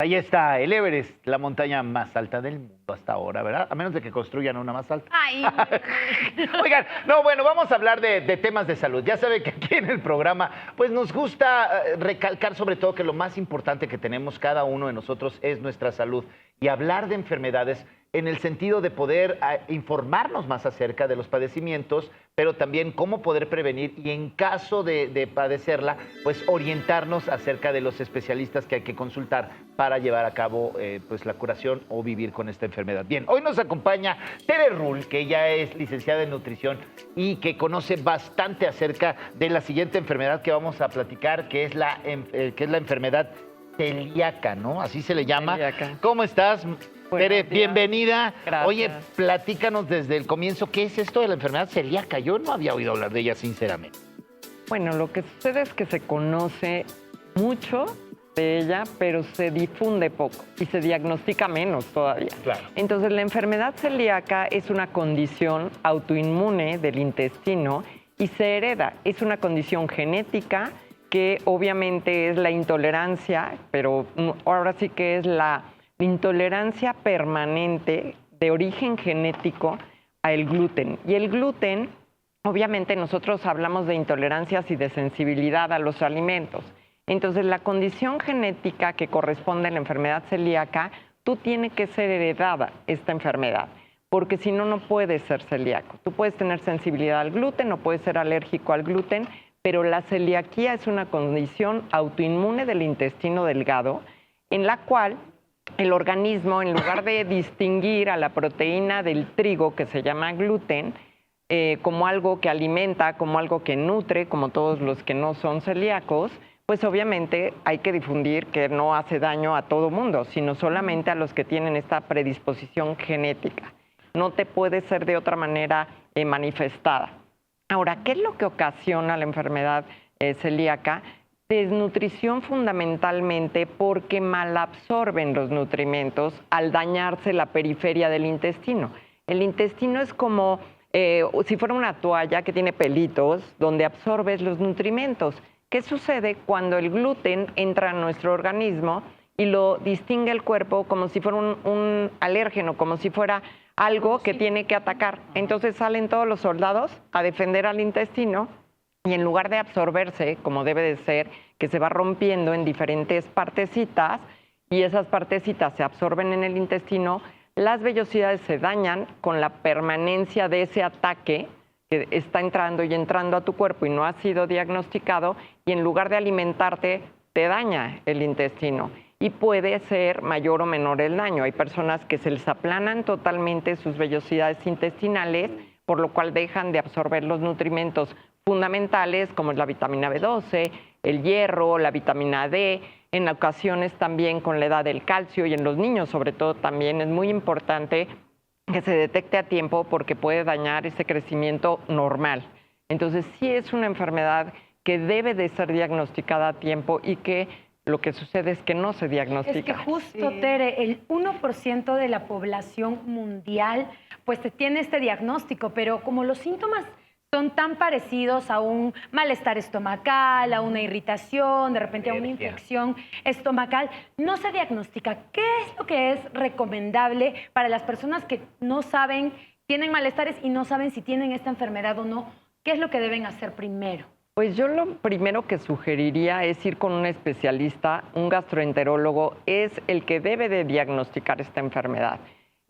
Ahí está, el Everest, la montaña más alta del mundo hasta ahora, ¿verdad? A menos de que construyan una más alta. Ay, Oigan, no, bueno, vamos a hablar de temas de salud. Ya sabe que aquí en el programa, pues nos gusta recalcar sobre todo que lo más importante que tenemos cada uno de nosotros es nuestra salud y hablar de enfermedades en el sentido de poder informarnos más acerca de los padecimientos, pero también cómo poder prevenir y en caso de padecerla, pues orientarnos acerca de los especialistas que hay que consultar para llevar a cabo pues la curación o vivir con esta enfermedad. Bien, hoy nos acompaña Tere Rull, que ella es licenciada en nutrición y que conoce bastante acerca de la siguiente enfermedad que vamos a platicar, que es la enfermedad celíaca, ¿no? Así se le llama. Celíaca. ¿Cómo estás? Tere, Buenos días. bienvenida. Gracias. Oye, platícanos desde el comienzo, ¿qué es esto de la enfermedad celíaca? Yo no había oído hablar de ella, sinceramente. Bueno, lo que sucede es que se conoce mucho de ella, pero se difunde poco y se diagnostica menos todavía. Claro. Entonces, la enfermedad celíaca es una condición autoinmune del intestino y se hereda. Es una condición genética que obviamente es la intolerancia, pero ahora sí que es la intolerancia permanente de origen genético al gluten. Y el gluten, obviamente nosotros hablamos de intolerancias y de sensibilidad a los alimentos. Entonces, la condición genética que corresponde a la enfermedad celíaca, tú tienes que ser heredada esta enfermedad, porque si no, no puedes ser celíaco. Tú puedes tener sensibilidad al gluten o puedes ser alérgico al gluten, pero la celiaquía es una condición autoinmune del intestino delgado en la cual el organismo, en lugar de distinguir a la proteína del trigo, que se llama gluten, como algo que alimenta, como algo que nutre, como todos los que no son celíacos, pues obviamente hay que difundir que no hace daño a todo mundo, sino solamente a los que tienen esta predisposición genética. No te puede ser de otra manera manifestada. Ahora, ¿qué es lo que ocasiona la enfermedad celíaca? Desnutrición fundamentalmente porque malabsorben los nutrimentos al dañarse la periferia del intestino. El intestino es como si fuera una toalla que tiene pelitos donde absorbes los nutrimentos. ¿Qué sucede cuando el gluten entra a nuestro organismo y lo distingue el cuerpo como si fuera un alérgeno, como si fuera algo que tiene que atacar? Entonces salen todos los soldados a defender al intestino y en lugar de absorberse, como debe de ser, que se va rompiendo en diferentes partecitas y esas partecitas se absorben en el intestino, las vellosidades se dañan con la permanencia de ese ataque que está entrando y entrando a tu cuerpo y no ha sido diagnosticado y en lugar de alimentarte, te daña el intestino. Y puede ser mayor o menor el daño. Hay personas que se les aplanan totalmente sus vellosidades intestinales, por lo cual dejan de absorber los nutrimentos fundamentales como es la vitamina B12, el hierro, la vitamina D, en ocasiones también con la edad del calcio y en los niños sobre todo también es muy importante que se detecte a tiempo porque puede dañar ese crecimiento normal. Entonces sí es una enfermedad que debe de ser diagnosticada a tiempo y que lo que sucede es que no se diagnostica. es que justo, Tere, el 1% de la población mundial pues tiene este diagnóstico, pero como los síntomas son tan parecidos a un malestar estomacal, a una irritación, de repente a una infección estomacal, no se diagnostica. ¿Qué es lo que es recomendable para las personas que no saben, tienen malestares y no saben si tienen esta enfermedad o no? ¿Qué es lo que deben hacer primero? Pues yo lo primero que sugeriría es ir con un especialista, un gastroenterólogo, es el que debe de diagnosticar esta enfermedad.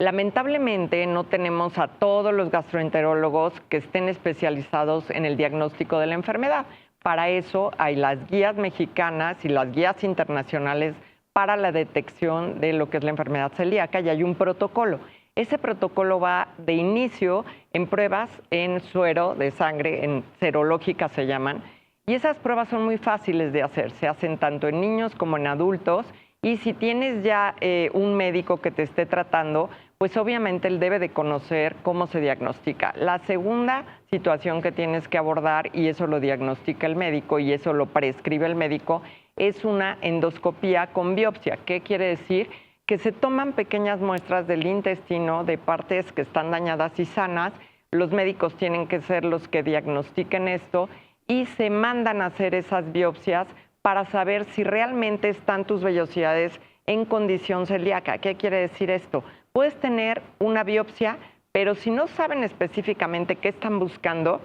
Lamentablemente no tenemos a todos los gastroenterólogos que estén especializados en el diagnóstico de la enfermedad. Para eso hay las guías mexicanas y las guías internacionales para la detección de lo que es la enfermedad celíaca y hay un protocolo. Ese protocolo va de inicio en pruebas en suero de sangre, en serológicas se llaman, y esas pruebas son muy fáciles de hacer. Se hacen tanto en niños como en adultos y si tienes ya un médico que te esté tratando, pues obviamente él debe de conocer cómo se diagnostica. La segunda situación que tienes que abordar, y eso lo diagnostica el médico y eso lo prescribe el médico, es una endoscopía con biopsia. ¿Qué quiere decir? Que se toman pequeñas muestras del intestino de partes que están dañadas y sanas. Los médicos tienen que ser los que diagnostiquen esto y se mandan a hacer esas biopsias para saber si realmente están tus vellosidades en condición celíaca. ¿Qué quiere decir esto? Puedes tener una biopsia, pero si no saben específicamente qué están buscando,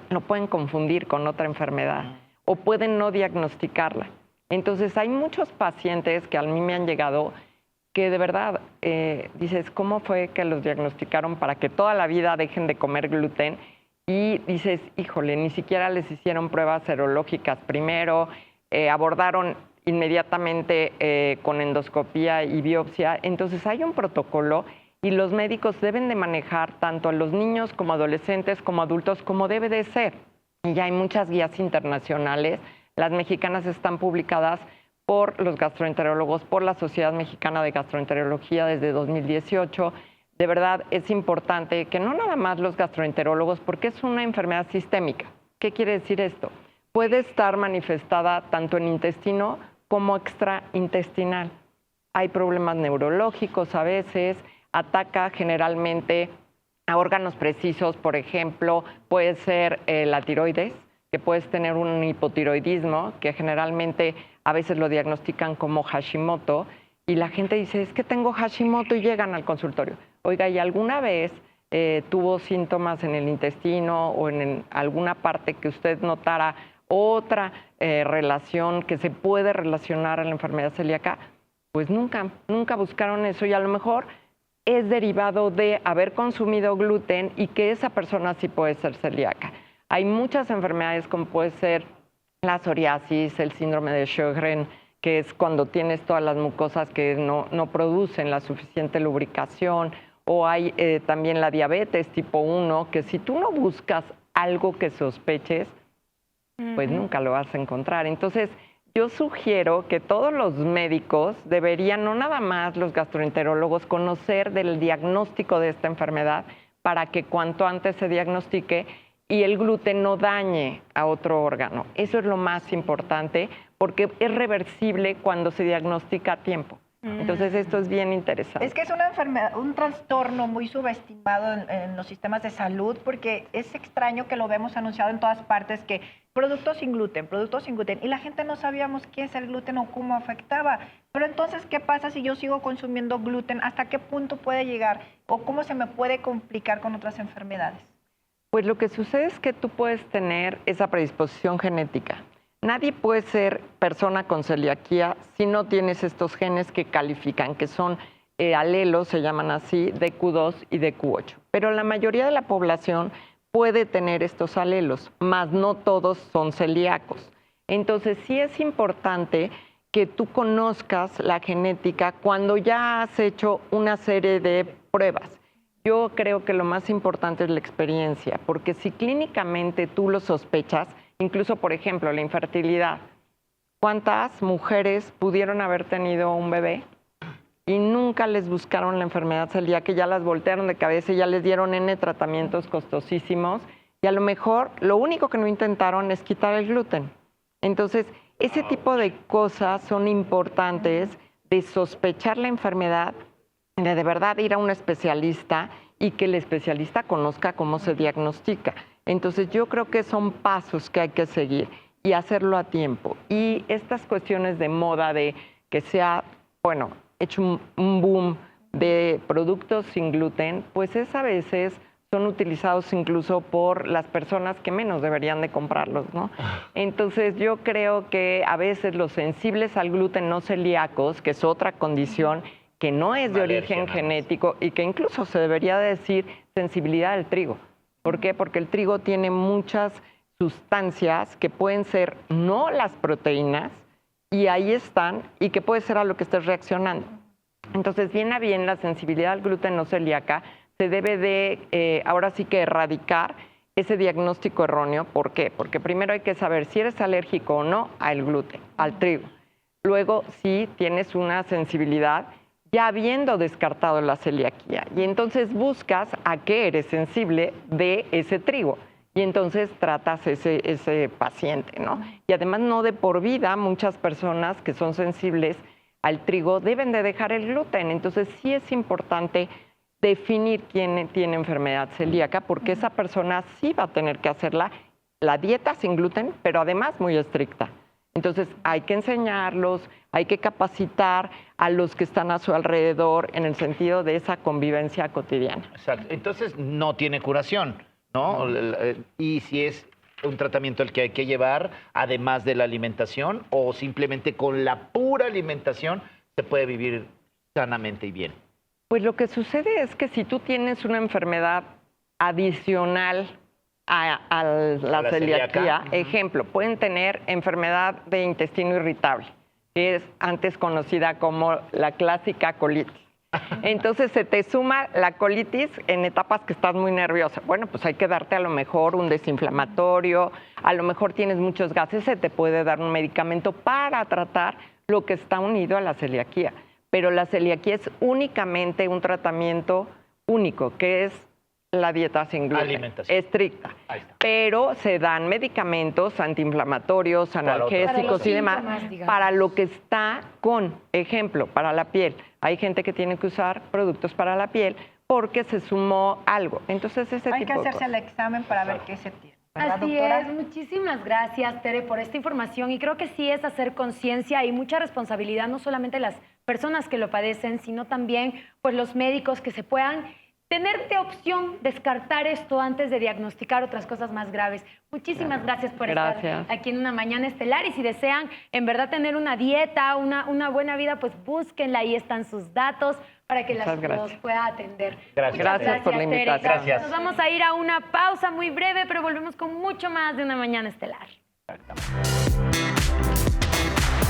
lo pueden confundir con otra enfermedad o pueden no diagnosticarla. Entonces, hay muchos pacientes que a mí me han llegado que de verdad dices, ¿cómo fue que los diagnosticaron para que toda la vida dejen de comer gluten? Y dices, híjole, ni siquiera les hicieron pruebas serológicas primero, abordaron inmediatamente con endoscopía y biopsia. Entonces, hay un protocolo y los médicos deben de manejar tanto a los niños como adolescentes como adultos como debe de ser. Y ya hay muchas guías internacionales. Las mexicanas están publicadas por los gastroenterólogos, por la Sociedad Mexicana de Gastroenterología desde 2018. De verdad es importante que no nada más los gastroenterólogos, porque es una enfermedad sistémica. ¿Qué quiere decir esto? Puede estar manifestada tanto en intestino como extraintestinal. Hay problemas neurológicos a veces, ataca generalmente a órganos precisos, por ejemplo, puede ser la tiroides, que puedes tener un hipotiroidismo, que generalmente a veces lo diagnostican como Hashimoto, y la gente dice, es que tengo Hashimoto, y llegan al consultorio. Oiga, ¿y alguna vez tuvo síntomas en el intestino o en alguna parte que usted notara otra relación que se puede relacionar a la enfermedad celíaca? Pues nunca buscaron eso, y a lo mejor es derivado de haber consumido gluten y que esa persona sí puede ser celíaca. Hay muchas enfermedades como puede ser la psoriasis, el síndrome de Sjögren, que es cuando tienes todas las mucosas que no producen la suficiente lubricación, o hay también la diabetes tipo 1, que si tú no buscas algo que sospeches, pues nunca lo vas a encontrar. Entonces, yo sugiero que todos los médicos deberían, no nada más los gastroenterólogos, conocer del diagnóstico de esta enfermedad para que cuanto antes se diagnostique y el gluten no dañe a otro órgano. Eso es lo más importante porque es reversible cuando se diagnostica a tiempo. Entonces, esto es bien interesante. Es que es una enfermedad, un trastorno muy subestimado en los sistemas de salud, porque es extraño que lo vemos anunciado en todas partes, que productos sin gluten, y la gente no sabíamos qué es el gluten o cómo afectaba. Pero entonces, ¿qué pasa si yo sigo consumiendo gluten? ¿Hasta qué punto puede llegar? ¿O cómo se me puede complicar con otras enfermedades? Pues lo que sucede es que tú puedes tener esa predisposición genética. Nadie puede ser persona con celiaquía si no tienes estos genes que califican, que son alelos, se llaman así, DQ2 y DQ8. Pero la mayoría de la población puede tener estos alelos, mas no todos son celíacos. Entonces, sí es importante que tú conozcas la genética cuando ya has hecho una serie de pruebas. Yo creo que lo más importante es la experiencia, porque si clínicamente tú lo sospechas, incluso, por ejemplo, la infertilidad. ¿Cuántas mujeres pudieron haber tenido un bebé y nunca les buscaron la enfermedad celíaca, que ya las voltearon de cabeza y ya les dieron N tratamientos costosísimos? Y a lo mejor lo único que no intentaron es quitar el gluten. Entonces, ese tipo de cosas son importantes de sospechar la enfermedad, de verdad ir a un especialista y que el especialista conozca cómo se diagnostica. Entonces, yo creo que son pasos que hay que seguir y hacerlo a tiempo. Y estas cuestiones de moda, de que sea, bueno, hecho un boom de productos sin gluten, pues es a veces son utilizados incluso por las personas que menos deberían de comprarlos, ¿no? Entonces, yo creo que a veces los sensibles al gluten no celíacos, que es otra condición que no es de origen genético y que incluso se debería decir sensibilidad al trigo. ¿Por qué? Porque el trigo tiene muchas sustancias que pueden ser no las proteínas y ahí están y que puede ser a lo que estés reaccionando. Entonces, bien a bien, la sensibilidad al gluten no celíaca se debe de, ahora sí que erradicar ese diagnóstico erróneo. ¿Por qué? Porque primero hay que saber si eres alérgico o no al gluten, al trigo. Luego, si tienes una sensibilidad, ya habiendo descartado la celiaquía. Y entonces buscas a qué eres sensible de ese trigo. Y entonces tratas ese paciente, ¿no? Y además no de por vida, muchas personas que son sensibles al trigo deben de dejar el gluten. Entonces sí es importante definir quién tiene enfermedad celíaca, porque esa persona sí va a tener que hacer la dieta sin gluten, pero además muy estricta. Entonces hay que enseñarlos, hay que capacitar a los que están a su alrededor en el sentido de esa convivencia cotidiana. Exacto. Entonces no tiene curación, ¿no? Y si es un tratamiento el que hay que llevar, además de la alimentación, o simplemente con la pura alimentación se puede vivir sanamente y bien. Pues lo que sucede es que si tú tienes una enfermedad adicional a la celiaquía, ejemplo, pueden tener enfermedad de intestino irritable, que es antes conocida como la clásica colitis. Entonces se te suma la colitis en etapas que estás muy nerviosa. Bueno, pues hay que darte a lo mejor un desinflamatorio, a lo mejor tienes muchos gases, se te puede dar un medicamento para tratar lo que está unido a la celiaquía. Pero la celiaquía es únicamente un tratamiento único, que es la dieta sin gluten, alimentación estricta. Ahí está. Pero se dan medicamentos antiinflamatorios, analgésicos y demás para lo que está con, ejemplo, para la piel. Hay gente que tiene que usar productos para la piel porque se sumó algo. Entonces, hay que hacerse el examen para ver qué se tiene. ¿Verdad, Así doctora? es, muchísimas gracias, Tere, por esta información. Y creo que sí es hacer conciencia y mucha responsabilidad, no solamente las personas que lo padecen, sino también pues, los médicos que se puedan tener de opción descartar esto antes de diagnosticar otras cosas más graves. Muchísimas gracias por estar aquí en Una Mañana Estelar. Y si desean en verdad tener una dieta, una buena vida, pues búsquenla, ahí están sus datos para que los pueda atender. Gracias por la invitación. Gracias. Nos vamos a ir a una pausa muy breve, pero volvemos con mucho más de Una Mañana Estelar. Exactamente.